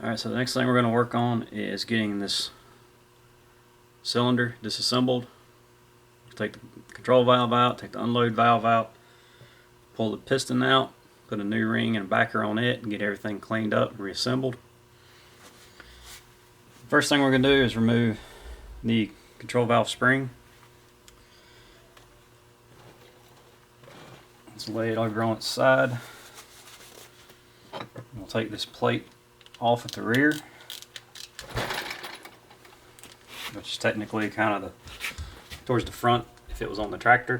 Alright, so the next thing we're going to work on is getting this cylinder disassembled. Take the control valve out, take the unload valve out, pull the piston out, put a new ring and backer on it, and get everything cleaned up and reassembled. First thing we're going to do is remove the control valve spring. Let's lay it over on its side. We'll take this plate off at the rear, which is technically kind of towards the front if it was on the tractor.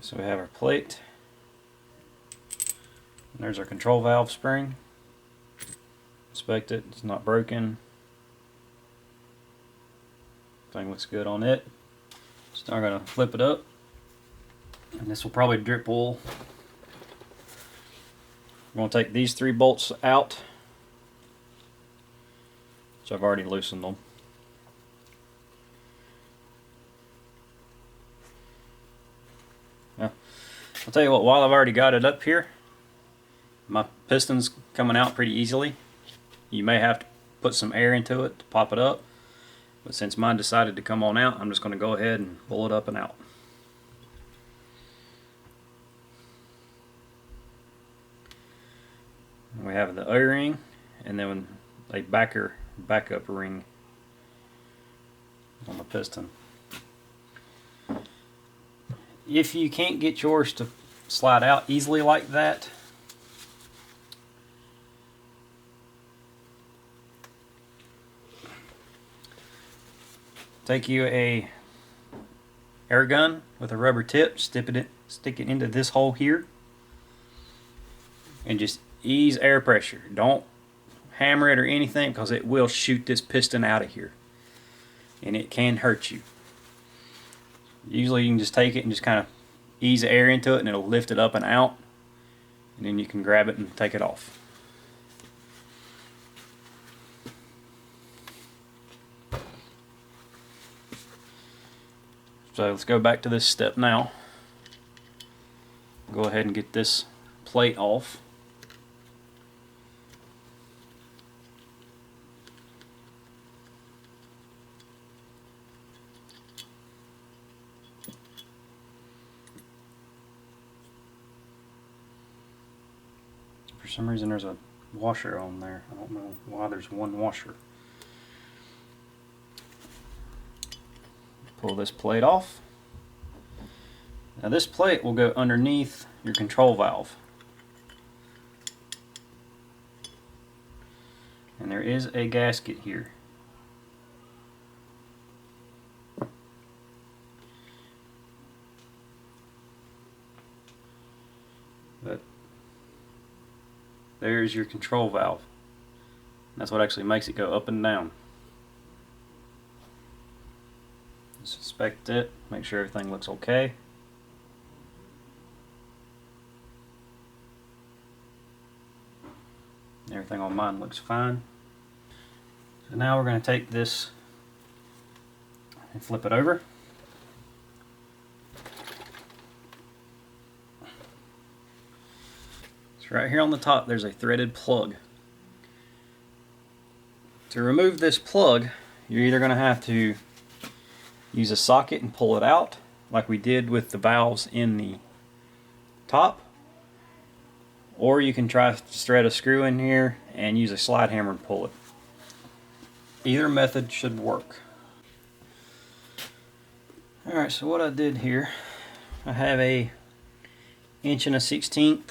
So we have our plate, and there's our control valve spring. Inspect it, it's not broken. Everything looks good on it. So now we're going to flip it up, and this will probably drip oil. We're going to take these 3 bolts out, which I've already loosened them. Now, I'll tell you what, while I've already got it up here, my piston's coming out pretty easily. You may have to put some air into it to pop it up, but since mine decided to come on out, I'm just going to go ahead and pull it up and out. And we have the O-ring, and then a backup ring on the piston. If you can't get yours to slide out easily like that, take you a air gun with a rubber tip, stick it into this hole here, and just ease air pressure. Don't hammer it or anything, because it will shoot this piston out of here, and it can hurt you. Usually you can just take it and just kind of ease the air into it, and it'll lift it up and out, and then you can grab it and take it off. So let's go back to this step now. Go ahead and get this plate off. For some reason there's a washer on there. I don't know why there's one washer. Pull this plate off. Now this plate will go underneath your control valve. And there is a gasket here. But there's your control valve. That's what actually makes it go up and down. Just inspect it, make sure everything looks okay. Everything on mine looks fine. So now we're going to take this and flip it over. So right here on the top there's a threaded plug. To remove this plug, you're either going to have to use a socket and pull it out like we did with the valves in the top, or you can try to thread a screw in here and use a slide hammer and pull it. Either method should work. Alright, so what I did here, I have a 1 1/16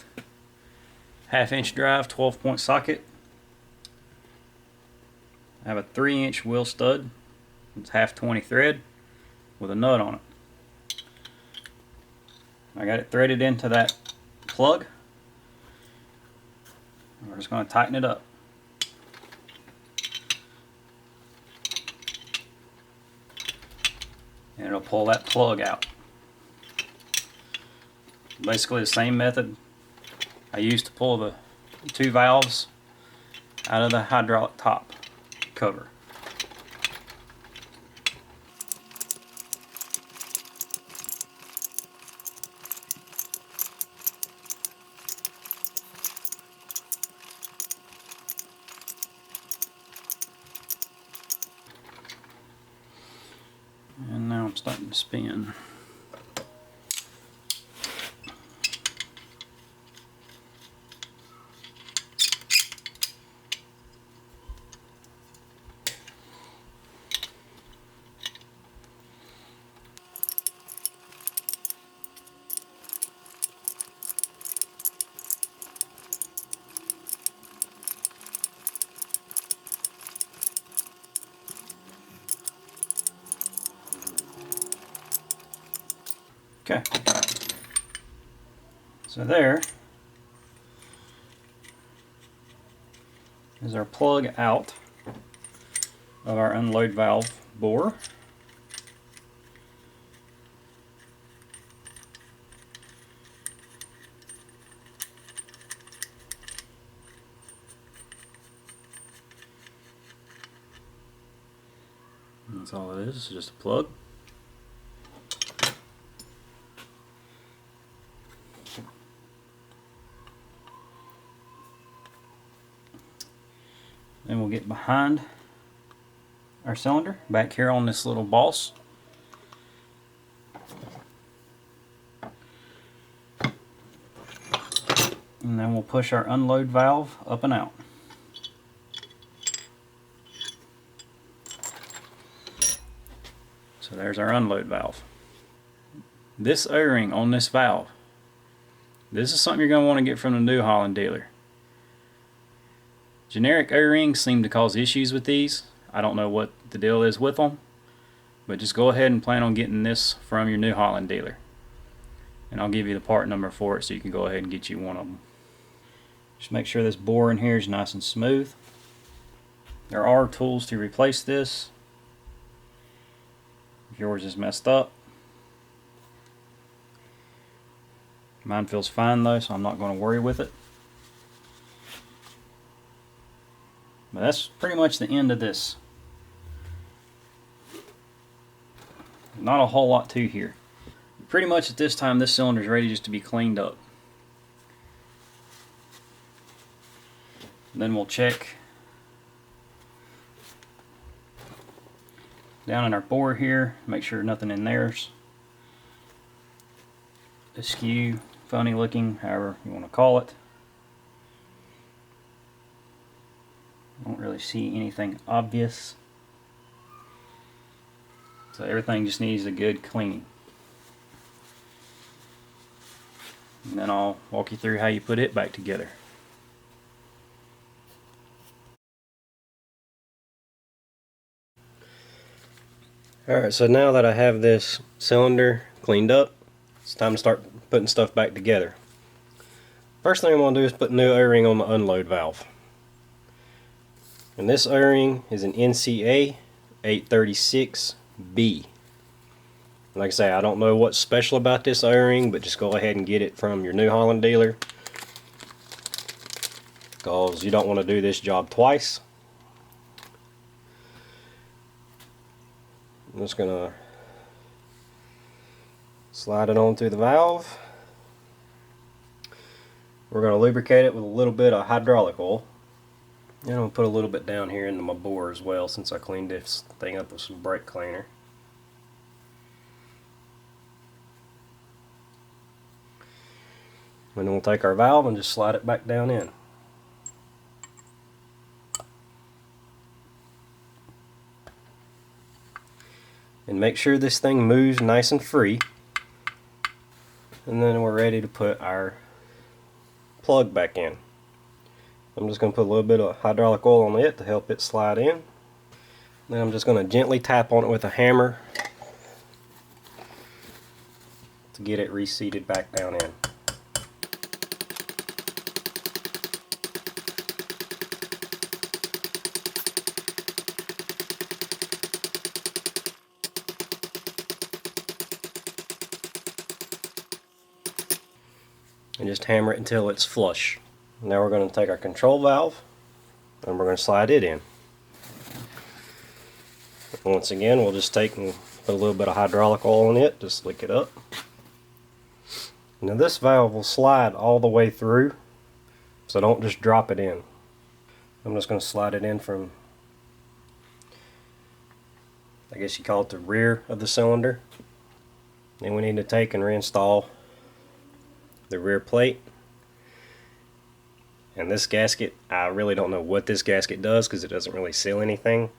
1/2" drive 12-point socket. I have a 3-inch wheel stud. It's 1/2-20 thread with a nut on it. I got it threaded into that plug. We're just going to tighten it up. and it'll pull that plug out. Basically the same method I used to pull the 2 valves out of the hydraulic top cover. And now I'm starting to spin. Okay, so there is our plug out of our unload valve bore. That's all it is, it's just a plug. Then we'll get behind our cylinder, back here on this little boss. And then we'll push our unload valve up and out. So there's our unload valve. This O-ring on this valve, this is something you're going to want to get from the New Holland dealer. Generic O-rings seem to cause issues with these. I don't know what the deal is with them, but just go ahead and plan on getting this from your New Holland dealer. And I'll give you the part number for it so you can go ahead and get you one of them. Just make sure this bore in here is nice and smooth. There are tools to replace this if yours is messed up. Mine feels fine though, so I'm not going to worry with it. But that's pretty much the end of this. Not a whole lot to here. Pretty much at this time, this cylinder is ready just to be cleaned up. Then we'll check down in our bore here, make sure nothing in there's askew, funny looking, however you want to call it. I don't really see anything obvious. So everything just needs a good cleaning. And then I'll walk you through how you put it back together. Alright, so now that I have this cylinder cleaned up, it's time to start putting stuff back together. First thing I'm going to do is put a new O-ring on the unload valve. And this O-ring is an NCA 836B. Like I say, I don't know what's special about this O-ring, but just go ahead and get it from your New Holland dealer, because you don't want to do this job twice. I'm just going to slide it on through the valve. We're going to lubricate it with a little bit of hydraulic oil. And I'm going to put a little bit down here into my bore as well, since I cleaned this thing up with some brake cleaner. And then we'll take our valve and just slide it back down in. And make sure this thing moves nice and free. And then we're ready to put our plug back in. I'm just going to put a little bit of hydraulic oil on it to help it slide in. Then I'm just going to gently tap on it with a hammer to get it reseated back down in. and just hammer it until it's flush. Now we're going to take our control valve and we're going to slide it in. Once again, we'll just take and put a little bit of hydraulic oil in it, just slick it up. Now this valve will slide all the way through, so don't just drop it in. I'm just going to slide it in from, I guess you call it the rear of the cylinder. Then we need to take and reinstall the rear plate. And this gasket, I really don't know what this gasket does because it doesn't really seal anything.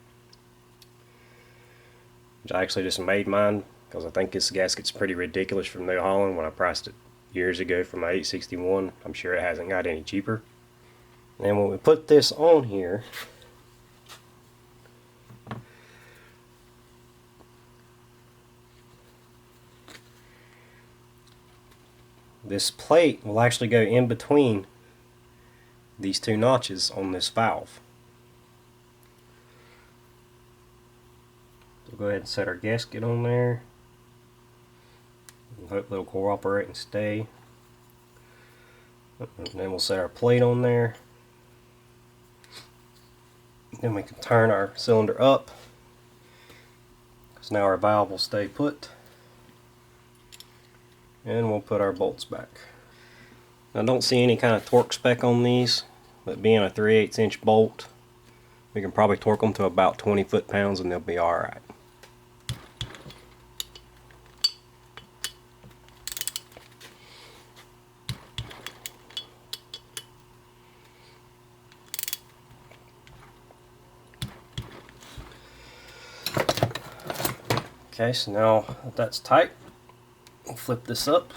I actually just made mine because I think this gasket's pretty ridiculous from New Holland when I priced it years ago for my 861. I'm sure it hasn't got any cheaper. And when we put this on here, this plate will actually go in between these two notches on this valve. So we'll go ahead and set our gasket on there. Hope it'll cooperate and stay. And then we'll set our plate on there. Then we can turn our cylinder up, because now our valve will stay put. And we'll put our bolts back. I don't see any kind of torque spec on these, but being a 3/8 inch bolt, we can probably torque them to about 20 foot-pounds and they'll be alright. Okay, so now that that's tight, we'll flip this up.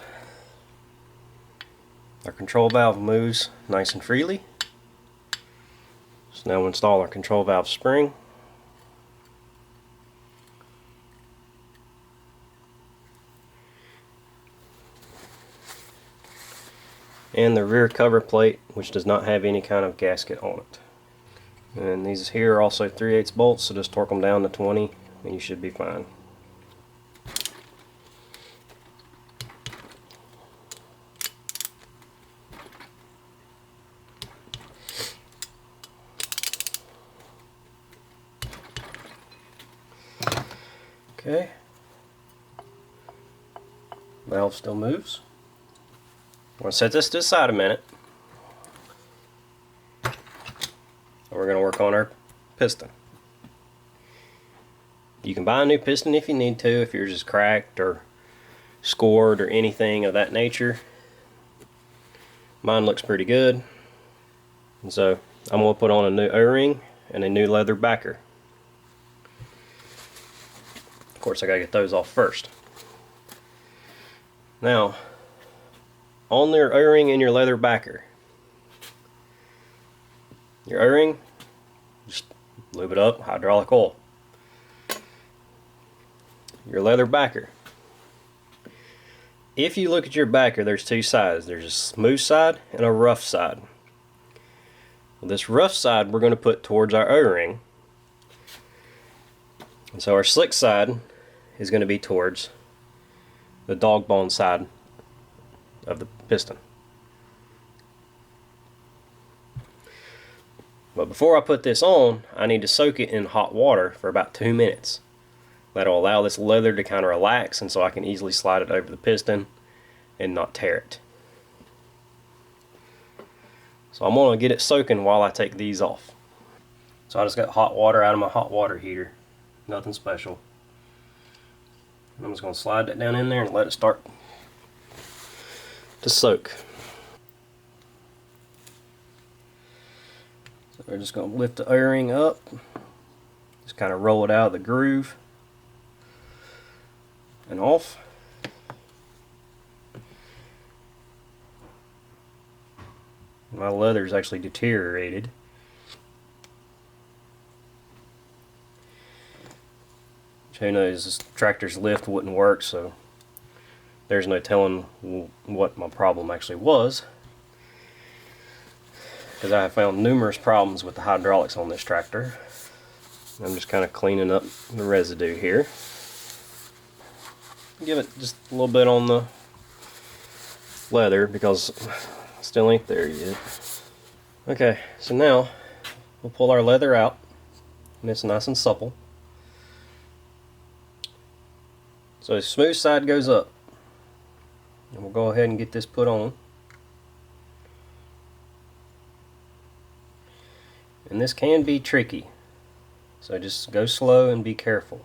Our control valve moves nice and freely. So now we'll install our control valve spring. And the rear cover plate, which does not have any kind of gasket on it. And these here are also 3/8 bolts, so just torque them down to 20 and you should be fine. Okay, valve still moves. I'm going to set this to the side a minute. We're going to work on our piston. You can buy a new piston if you need to, if yours is cracked or scored or anything of that nature. Mine looks pretty good. And so I'm going to put on a new O-ring and a new leather backer. Of course, I gotta get those off first. Now, on your O-ring and your leather backer, your O-ring, just lube it up, hydraulic oil. Your leather backer. If you look at your backer, there's two sides. There's a smooth side and a rough side. Well, this rough side we're going to put towards our O-ring. And so our slick side is going to be towards the dog bone side of the piston. But before I put this on, I need to soak it in hot water for about 2 minutes. That'll allow this leather to kind of relax, and so I can easily slide it over the piston and not tear it. So I'm going to get it soaking while I take these off. So I just got hot water out of my hot water heater. Nothing special. I'm just going to slide that down in there and let it start to soak. So we're just going to lift the O-ring up. Just kind of roll it out of the groove and off. My leather is actually deteriorated. Who knows, this tractor's lift wouldn't work, so there's no telling what my problem actually was, because I have found numerous problems with the hydraulics on this tractor. I'm just kind of cleaning up the residue here. Give it just a little bit on the leather because still ain't there yet. Okay, so now we'll pull our leather out, and it's nice and supple. So the smooth side goes up, and we'll go ahead and get this put on. And this can be tricky, so just go slow and be careful.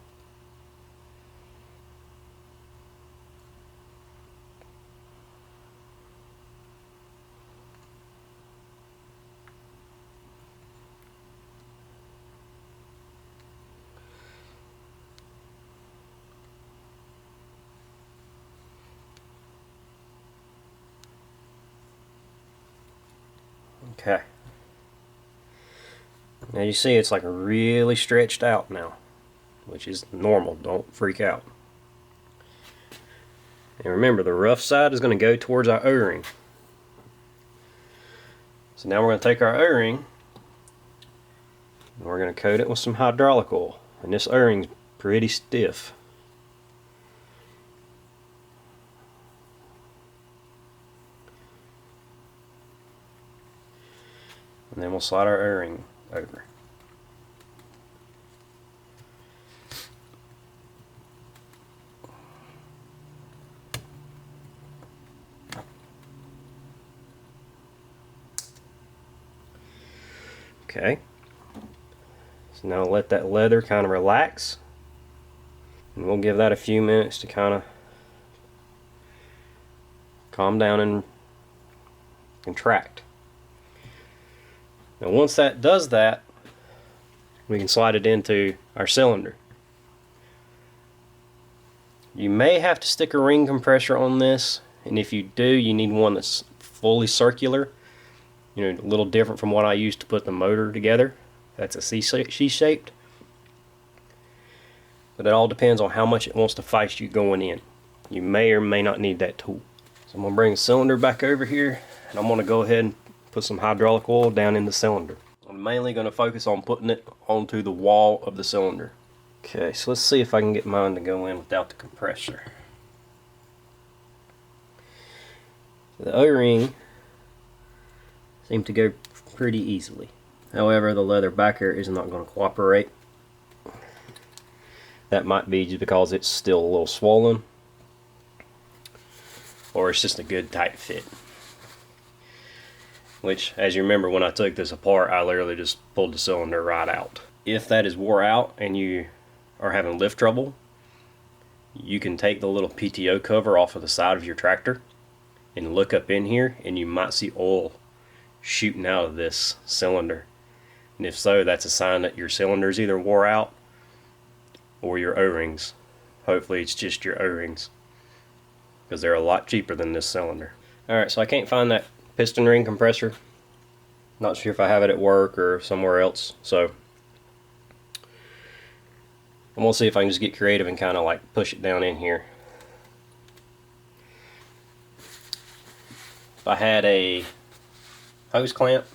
Okay. Now you see it's like really stretched out now, which is normal. Don't freak out. And remember, the rough side is going to go towards our O-ring. So now we're going to take our O-ring and we're going to coat it with some hydraulic oil. And this O-ring's pretty stiff. And then we'll slide our O-ring over. Okay. So now let that leather kind of relax. And we'll give that a few minutes to kind of calm down and contract. Now once that does that, we can slide it into our cylinder. You may have to stick a ring compressor on this, and if you do, you need one that's fully circular. You know, a little different from what I used to put the motor together. That's a C-shaped. But it all depends on how much it wants to fight you going in. You may or may not need that tool. So I'm going to bring the cylinder back over here, and I'm going to go ahead and put some hydraulic oil down in the cylinder. I'm mainly going to focus on putting it onto the wall of the cylinder. Okay, so let's see if I can get mine to go in without the compressor. The O-ring seemed to go pretty easily. However, the leather back here is not going to cooperate. That might be just because it's still a little swollen, or it's just a good tight fit. Which, as you remember, when I took this apart, I literally just pulled the cylinder right out. If that is wore out and you are having lift trouble, you can take the little PTO cover off of the side of your tractor and look up in here, and you might see oil shooting out of this cylinder. And if so, that's a sign that your cylinder is either wore out or your O-rings. Hopefully it's just your O-rings, because they're a lot cheaper than this cylinder. Alright, so I can't find that piston ring compressor. Not sure if I have it at work or somewhere else, so I'm gonna see if I can just get creative and kind of like push it down in here. If I had a hose clamp,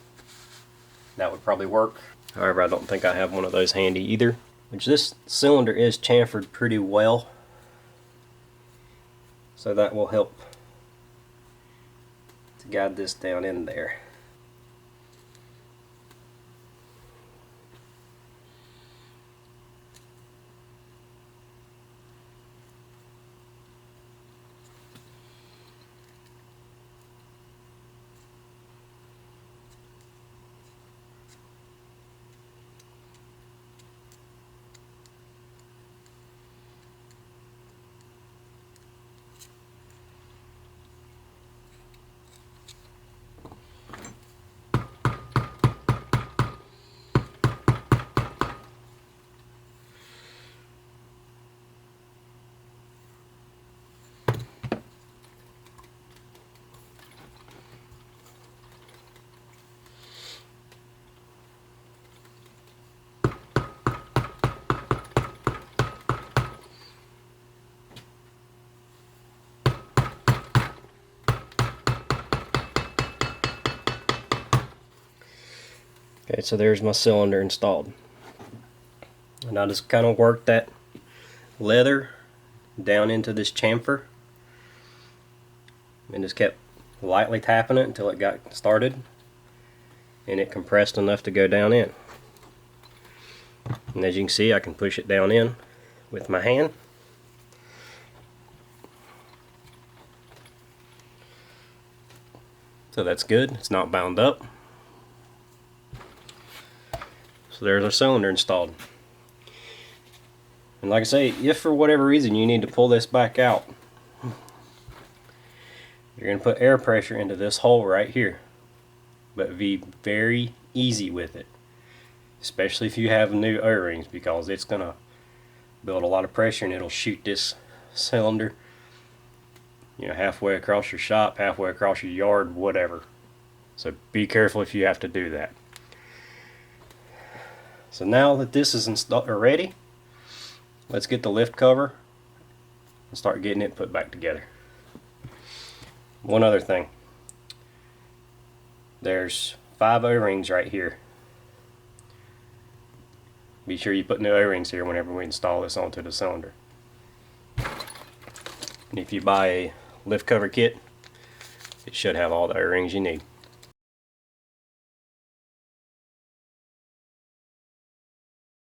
that would probably work. However, I don't think I have one of those handy either. Which this cylinder is chamfered pretty well, so that will help to guide this down in there. Okay, so there's my cylinder installed. And I just kind of worked that leather down into this chamfer and just kept lightly tapping it until it got started and it compressed enough to go down in. And as you can see, I can push it down in with my hand. So that's good, it's not bound up. So there's our cylinder installed. And like I say, if for whatever reason you need to pull this back out, you're going to put air pressure into this hole right here. But be very easy with it. Especially if you have new O-rings, because it's going to build a lot of pressure and it'll shoot this cylinder, you know, halfway across your shop, halfway across your yard, whatever. So be careful if you have to do that. So now that this is installed or ready, let's get the lift cover and start getting it put back together. One other thing, there's 5 O-rings right here. Be sure you put new O-rings here whenever we install this onto the cylinder. And if you buy a lift cover kit, it should have all the O-rings you need.